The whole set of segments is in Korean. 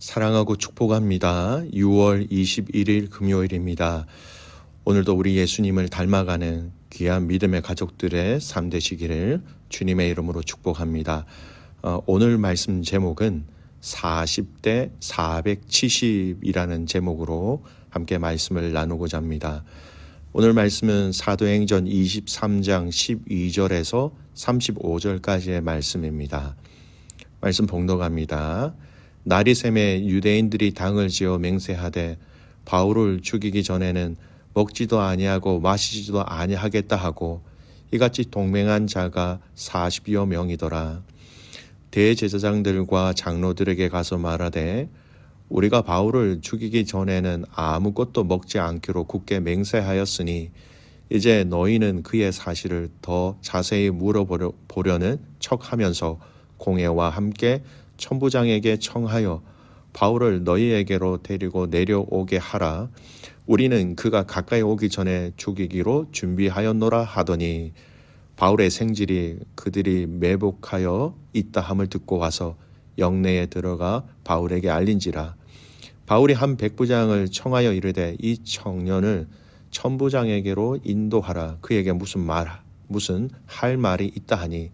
사랑하고 축복합니다. 6월 21일 금요일입니다. 오늘도 우리 예수님을 닮아가는 귀한 믿음의 가족들의 삶 되시기를 주님의 이름으로 축복합니다. 오늘 말씀 제목은 40대 470이라는 제목으로 함께 말씀을 나누고자 합니다. 오늘 말씀은 사도행전 23장 12절에서 35절까지의 말씀입니다. 말씀 봉독합니다. 날이 새매 유대인들이 당을 지어 맹세하되 바울을 죽이기 전에는 먹지도 아니하고 마시지도 아니하겠다 하고 이같이 동맹한 자가 40여 명이더라. 대제사장들과 장로들에게 가서 말하되 우리가 바울을 죽이기 전에는 아무것도 먹지 않기로 굳게 맹세하였으니 이제 너희는 그의 사실을 더 자세히 물어보려는 척하면서 공회와 함께 천부장에게 청하여 바울을 너희에게로 데리고 내려오게 하라. 우리는 그가 가까이 오기 전에 죽이기로 준비하였노라 하더니 바울의 생질이 그들이 매복하여 있다 함을 듣고 와서 영내에 들어가 바울에게 알린지라. 바울이 한 백부장을 청하여 이르되 이 청년을 천부장에게로 인도하라. 그에게 무슨 할 말이 있다 하니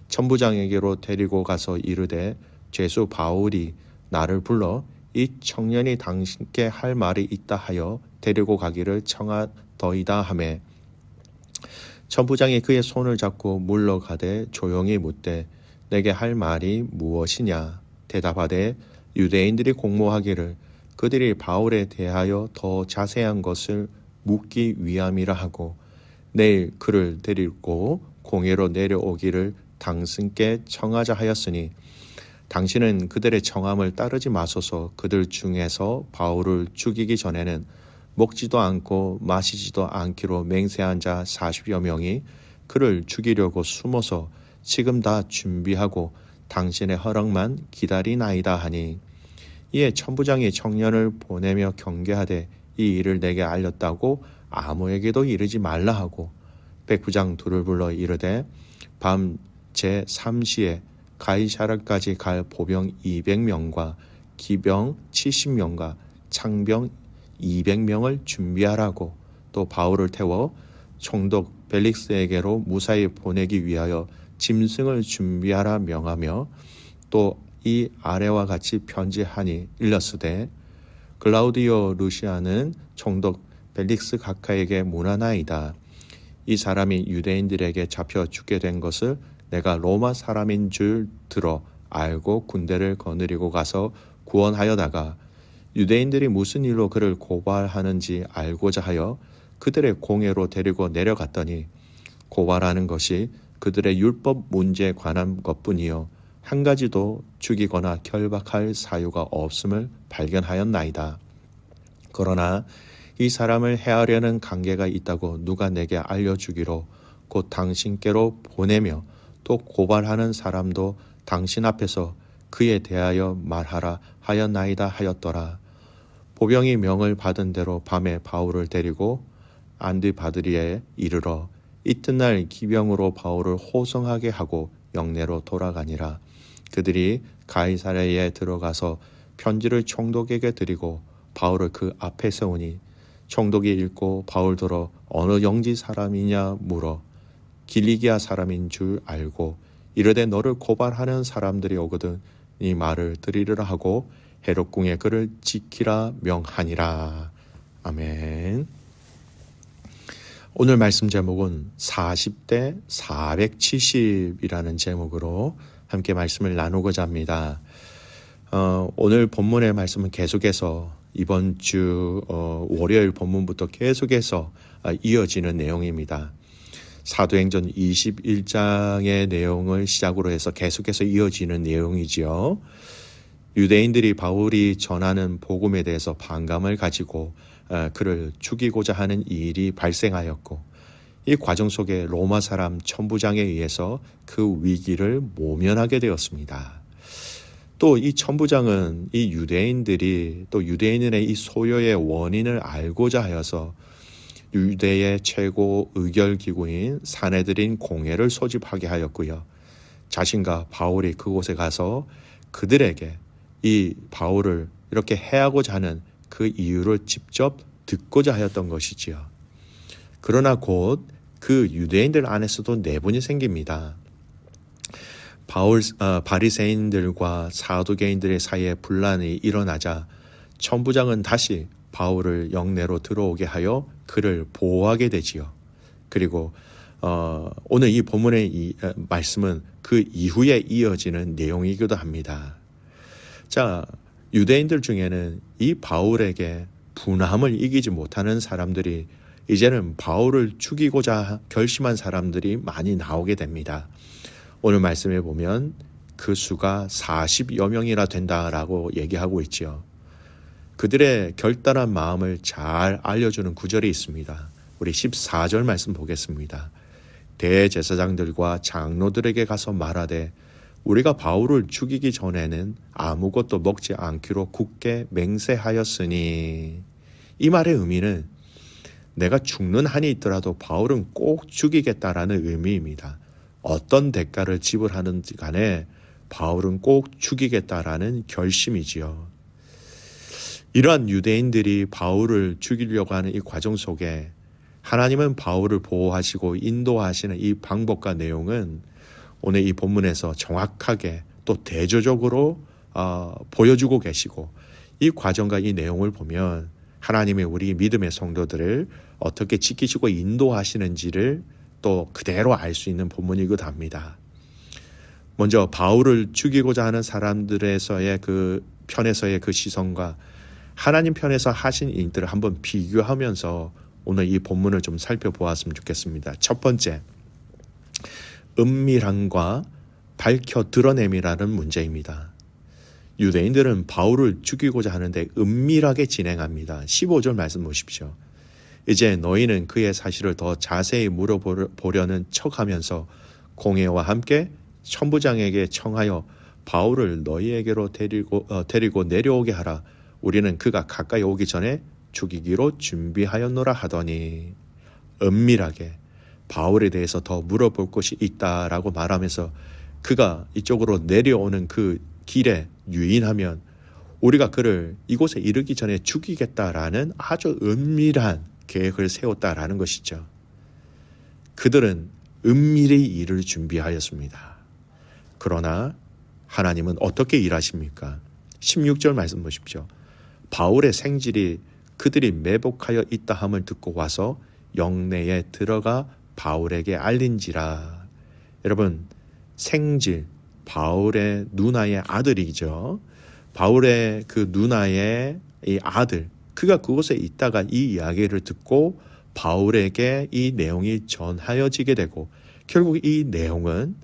천부장에게로 데리고 가서 이르되 죄수 바울이 나를 불러 이 청년이 당신께 할 말이 있다 하여 데리고 가기를 청하더이다 하매 천부장이 그의 손을 잡고 물러가되 조용히 묻되 내게 할 말이 무엇이냐. 대답하되 유대인들이 공모하기를 그들이 바울에 대하여 더 자세한 것을 묻기 위함이라 하고 내일 그를 데리고 공회로 내려오기를 당신께 청하자 하였으니 당신은 그들의 청함을 따르지 마소서. 그들 중에서 바울을 죽이기 전에는 먹지도 않고 마시지도 않기로 맹세한 자 40여 명이 그를 죽이려고 숨어서 지금 다 준비하고 당신의 허락만 기다리나이다 하니 이에 천부장이 청년을 보내며 경계하되 이 일을 내게 알렸다고 아무에게도 이르지 말라 하고 백부장 둘을 불러 이르되 밤 제3시에 가이사랴까지 갈 보병 200명과 기병 70명과 창병 200명을 준비하라고 또 바울을 태워 총독 벨릭스에게로 무사히 보내기 위하여 짐승을 준비하라 명하며 또 이 아래와 같이 편지하니 일렀으되 글라우디오 루시아는 총독 벨릭스 각하에게 문하나이다. 이 사람이 유대인들에게 잡혀 죽게 된 것을 내가 로마 사람인 줄 들어 알고 군대를 거느리고 가서 구원하여다가 유대인들이 무슨 일로 그를 고발하는지 알고자 하여 그들의 공회로 데리고 내려갔더니 고발하는 것이 그들의 율법 문제에 관한 것뿐이요 한 가지도 죽이거나 결박할 사유가 없음을 발견하였나이다. 그러나 이 사람을 해하려는 관계가 있다고 누가 내게 알려주기로 곧 당신께로 보내며 또 고발하는 사람도 당신 앞에서 그에 대하여 말하라 하였나이다 하였더라. 보병이 명을 받은 대로 밤에 바울을 데리고 안디바드리에 이르러 이튿날 기병으로 바울을 호송하게 하고 영내로 돌아가니라. 그들이 가이사랴에 들어가서 편지를 총독에게 드리고 바울을 그 앞에 세우니 총독이 읽고 바울더러 어느 영지 사람이냐 물어 길리기아 사람인 줄 알고 이르되 너를 고발하는 사람들이 오거든 이 말을 들으리라 하고 헤롯궁에 그를 지키라 명하니라. 아멘. 오늘 말씀 제목은 40대 470이라는 제목으로 함께 말씀을 나누고자 합니다. 오늘 본문의 말씀은 계속해서 이번 주 월요일 본문부터 계속해서 이어지는 내용입니다. 사도행전 21장의 내용을 시작으로 해서 계속해서 이어지는 내용이지요. 유대인들이 바울이 전하는 복음에 대해서 반감을 가지고 그를 죽이고자 하는 일이 발생하였고 이 과정 속에 로마 사람 천부장에 의해서 그 위기를 모면하게 되었습니다. 또 이 천부장은 이 유대인들이 또 유대인의 이 소요의 원인을 알고자 하여서 유대의 최고 의결기구인 사내들인 공회를 소집하게 하였고요. 자신과 바울이 그곳에 가서 그들에게 이 바울을 이렇게 해하고자 하는 그 이유를 직접 듣고자 하였던 것이지요. 그러나 곧 그 유대인들 안에서도 내분이 생깁니다. 바리새인들과 사두개인들의 사이에 분란이 일어나자 천부장은 다시 바울을 영내로 들어오게 하여 그를 보호하게 되지요. 그리고 오늘 이 본문의 말씀은 그 이후에 이어지는 내용이기도 합니다. 자, 유대인들 중에는 이 바울에게 분함을 이기지 못하는 사람들이 이제는 바울을 죽이고자 결심한 사람들이 많이 나오게 됩니다. 오늘 말씀에 보면 그 수가 40여 명이나 된다라고 얘기하고 있죠. 그들의 결단한 마음을 잘 알려주는 구절이 있습니다. 우리 14절 말씀 보겠습니다. 대제사장들과 장로들에게 가서 말하되 우리가 바울을 죽이기 전에는 아무것도 먹지 않기로 굳게 맹세하였으니, 이 말의 의미는 내가 죽는 한이 있더라도 바울은 꼭 죽이겠다라는 의미입니다. 어떤 대가를 지불하는지 간에 바울은 꼭 죽이겠다라는 결심이지요. 이러한 유대인들이 바울을 죽이려고 하는 이 과정 속에 하나님은 바울을 보호하시고 인도하시는 이 방법과 내용은 오늘 이 본문에서 정확하게 또 대조적으로 보여주고 계시고, 이 과정과 이 내용을 보면 하나님의 우리 믿음의 성도들을 어떻게 지키시고 인도하시는지를 또 그대로 알 수 있는 본문이기도 합니다. 먼저 바울을 죽이고자 하는 사람들에서의 그 편에서의 그 시선과 하나님 편에서 하신 일들을 한번 비교하면서 오늘 이 본문을 좀 살펴보았으면 좋겠습니다. 첫 번째, 은밀함과 밝혀 드러냄이라는 문제입니다. 유대인들은 바울을 죽이고자 하는데 은밀하게 진행합니다. 15절 말씀 보십시오. 이제 너희는 그의 사실을 더 자세히 물어보려는 척하면서 공회와 함께 천부장에게 청하여 바울을 너희에게로 데리고 내려오게 하라. 우리는 그가 가까이 오기 전에 죽이기로 준비하였노라 하더니, 은밀하게 바울에 대해서 더 물어볼 것이 있다라고 말하면서 그가 이쪽으로 내려오는 그 길에 유인하면 우리가 그를 이곳에 이르기 전에 죽이겠다라는 아주 은밀한 계획을 세웠다라는 것이죠. 그들은 은밀히 일을 준비하였습니다. 그러나 하나님은 어떻게 일하십니까? 16절 말씀 보십시오. 바울의 생질이 그들이 매복하여 있다 함을 듣고 와서 영내에 들어가 바울에게 알린지라. 여러분, 생질, 바울의 누나의 아들이죠. 바울의 그 누나의 이 아들, 그가 그곳에 있다가 이 이야기를 듣고 바울에게 이 내용이 전하여지게 되고, 결국 이 내용은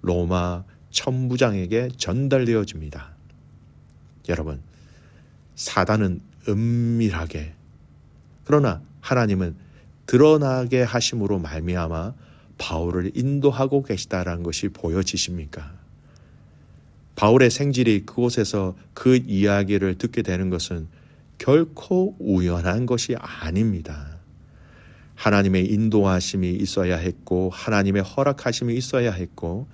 로마 천부장에게 전달되어집니다. 여러분, 사단은 은밀하게, 그러나 하나님은 드러나게 하심으로 말미암아 바울을 인도하고 계시다라는 것이 보여지십니까? 바울의 생질이 그곳에서 그 이야기를 듣게 되는 것은 결코 우연한 것이 아닙니다. 하나님의 인도하심이 있어야 했고, 하나님의 허락하심이 있어야 했고,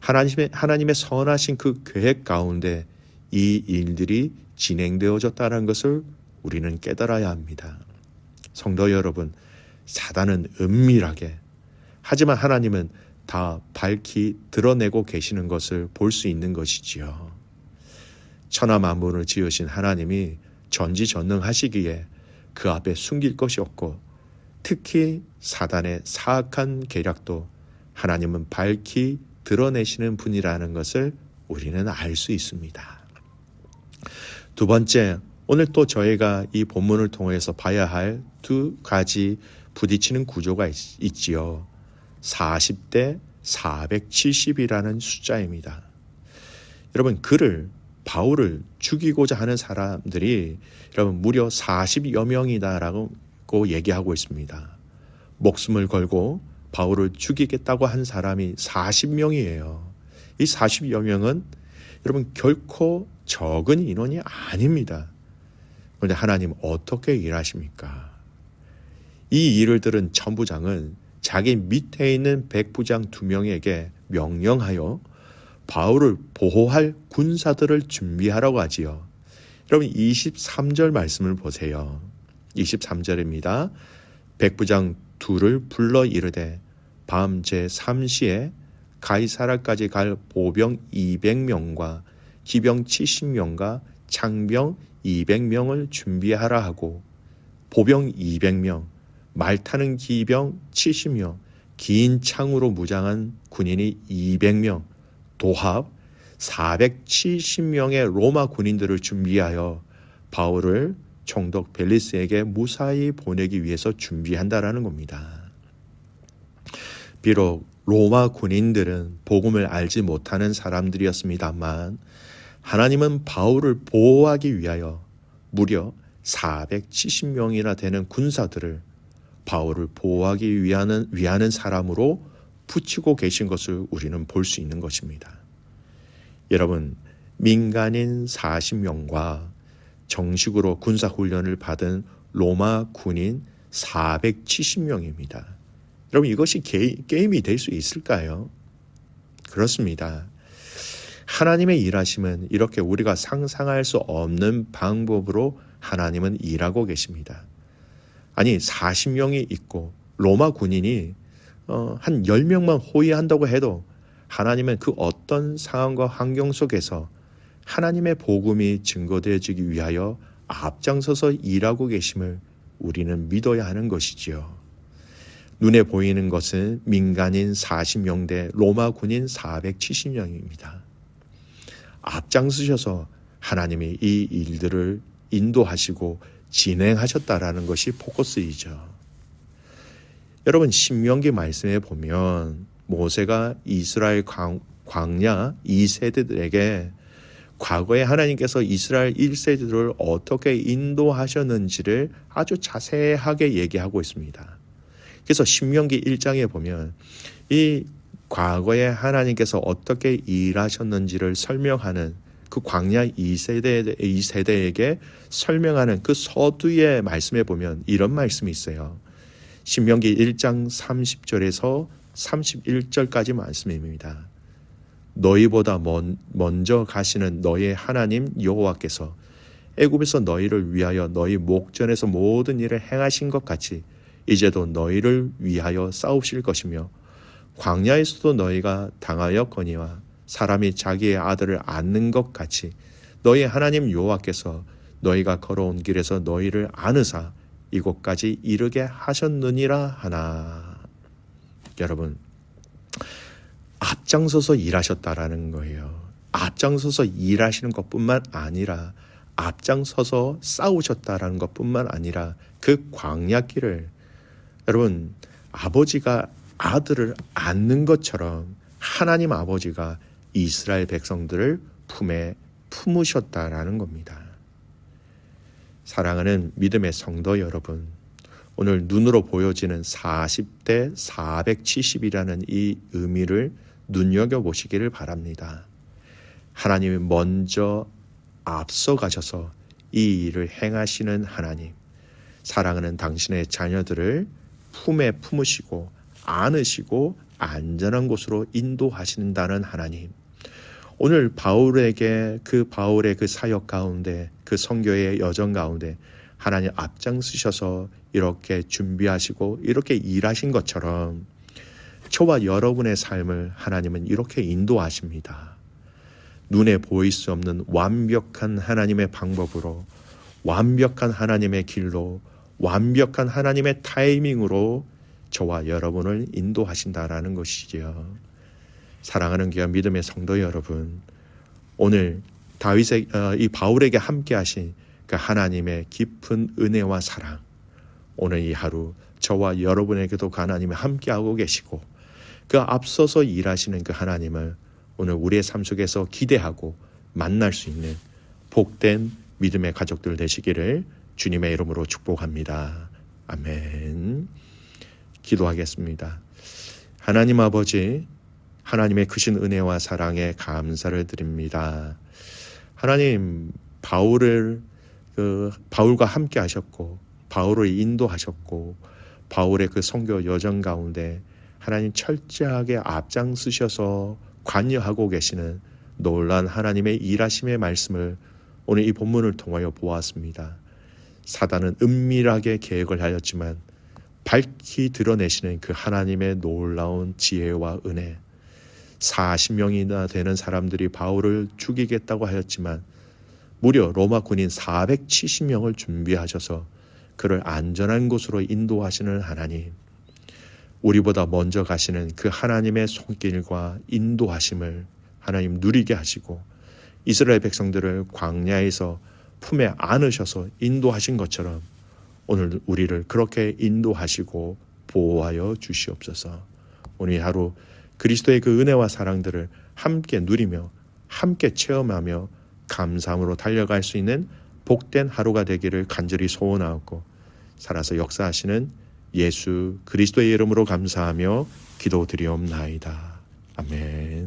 하나님의 선하신 그 계획 가운데 이 일들이 진행되어졌다는 것을 우리는 깨달아야 합니다. 성도 여러분, 사단은 은밀하게, 하지만 하나님은 다 밝히 드러내고 계시는 것을 볼 수 있는 것이지요. 천하 만물을 지으신 하나님이 전지전능하시기에 그 앞에 숨길 것이 없고, 특히 사단의 사악한 계략도 하나님은 밝히 드러내시는 분이라는 것을 우리는 알 수 있습니다. 두 번째, 오늘 또 저희가 이 본문을 통해서 봐야 할 두 가지 부딪히는 구조가 있지요. 40대 470이라는 숫자입니다. 여러분, 바울을 죽이고자 하는 사람들이 여러분 무려 40여 명이다라고 얘기하고 있습니다. 목숨을 걸고 바울을 죽이겠다고 한 사람이 40명이에요. 이 40여 명은 여러분 결코 적은 인원이 아닙니다. 그런데 하나님 어떻게 일하십니까? 이 일을 들은 천부장은 자기 밑에 있는 백부장 2명에게 명령하여 바울을 보호할 군사들을 준비하라고 하지요. 여러분 23절 말씀을 보세요. 23절입니다. 백부장 둘을 불러 이르되 밤 제3시에 가이사라까지 갈 보병 200명과 기병 70명과 창병 200명을 준비하라 하고, 보병 200명, 말 타는 기병 70명, 긴 창으로 무장한 군인이 200명, 도합 470명의 로마 군인들을 준비하여 바울을 총독 벨리스에게 무사히 보내기 위해서 준비한다라는 겁니다. 비록 로마 군인들은 복음을 알지 못하는 사람들이었습니다만 하나님은 바울을 보호하기 위하여 무려 470명이나 되는 군사들을 바울을 보호하기 위하는 사람으로 붙이고 계신 것을 우리는 볼 수 있는 것입니다. 여러분, 민간인 40명과 정식으로 군사훈련을 받은 로마 군인 470명입니다. 여러분, 이것이 게임이 될 수 있을까요? 그렇습니다. 하나님의 일하심은 이렇게 우리가 상상할 수 없는 방법으로 하나님은 일하고 계십니다. 아니 40명이 있고 로마 군인이 한 10명만 호위한다고 해도 하나님은 그 어떤 상황과 환경 속에서 하나님의 복음이 증거되어지기 위하여 앞장서서 일하고 계심을 우리는 믿어야 하는 것이지요. 눈에 보이는 것은 민간인 40명 대 로마 군인 470명입니다. 앞장서셔서 하나님이 이 일들을 인도하시고 진행하셨다라는 것이 포커스이죠. 여러분, 신명기 말씀에 보면 모세가 이스라엘 광야 2세대들에게 과거에 하나님께서 이스라엘 1세대들을 어떻게 인도하셨는지를 아주 자세하게 얘기하고 있습니다. 그래서 신명기 1장에 보면 이 과거에 하나님께서 어떻게 일하셨는지를 설명하는 그 광야 2세대에게 설명하는 그 서두의 말씀에 보면 이런 말씀이 있어요. 신명기 1장 30절에서 31절까지 말씀입니다. 너희보다 먼저 가시는 너희 하나님 여호와께서 애굽에서 너희를 위하여 너희 목전에서 모든 일을 행하신 것 같이 이제도 너희를 위하여 싸우실 것이며 광야에서도 너희가 당하였거니와 사람이 자기의 아들을 안는 것 같이 너희 하나님 여호와께서 너희가 걸어온 길에서 너희를 안으사 이곳까지 이르게 하셨느니라 하나. 여러분, 앞장서서 일하셨다라는 거예요. 앞장서서 일하시는 것뿐만 아니라 앞장서서 싸우셨다라는 것뿐만 아니라 그 광야길을, 여러분, 아버지가 아들을 안는 것처럼 하나님 아버지가 이스라엘 백성들을 품에 품으셨다라는 겁니다. 사랑하는 믿음의 성도 여러분, 오늘 눈으로 보여지는 40대 470이라는 이 의미를 눈여겨보시기를 바랍니다. 하나님이 먼저 앞서 가셔서 이 일을 행하시는 하나님, 사랑하는 당신의 자녀들을 품에 품으시고 안으시고 안전한 곳으로 인도하신다는 하나님, 오늘 바울의 그 사역 가운데, 그 선교의 여정 가운데 하나님 앞장서셔서 이렇게 준비하시고 이렇게 일하신 것처럼 저와 여러분의 삶을 하나님은 이렇게 인도하십니다. 눈에 보일 수 없는 완벽한 하나님의 방법으로, 완벽한 하나님의 길로, 완벽한 하나님의 타이밍으로 저와 여러분을 인도하신다라는 것이지요. 사랑하는 귀한 믿음의 성도 여러분, 오늘 이 바울에게 함께 하신 그 하나님의 깊은 은혜와 사랑, 오늘 이 하루 저와 여러분에게도 그 하나님이 함께하고 계시고 그 앞서서 일하시는 그 하나님을 오늘 우리의 삶 속에서 기대하고 만날 수 있는 복된 믿음의 가족들 되시기를 주님의 이름으로 축복합니다. 아멘. 기도하겠습니다. 하나님 아버지, 하나님의 크신 은혜와 사랑에 감사를 드립니다. 하나님, 바울과 함께 하셨고 바울을 인도하셨고 바울의 그 선교 여정 가운데 하나님 철저하게 앞장서셔서 관여하고 계시는 놀라운 하나님의 일하심의 말씀을 오늘 이 본문을 통하여 보았습니다. 사단은 은밀하게 계획을 하였지만 밝히 드러내시는 그 하나님의 놀라운 지혜와 은혜, 40명이나 되는 사람들이 바울을 죽이겠다고 하였지만 무려 로마 군인 470명을 준비하셔서 그를 안전한 곳으로 인도하시는 하나님, 우리보다 먼저 가시는 그 하나님의 손길과 인도하심을 하나님 누리게 하시고 이스라엘 백성들을 광야에서 품에 안으셔서 인도하신 것처럼 오늘 우리를 그렇게 인도하시고 보호하여 주시옵소서. 오늘 하루 그리스도의 그 은혜와 사랑들을 함께 누리며 함께 체험하며 감사함으로 달려갈 수 있는 복된 하루가 되기를 간절히 소원하옵고 살아서 역사하시는 예수 그리스도의 이름으로 감사하며 기도드리옵나이다. 아멘.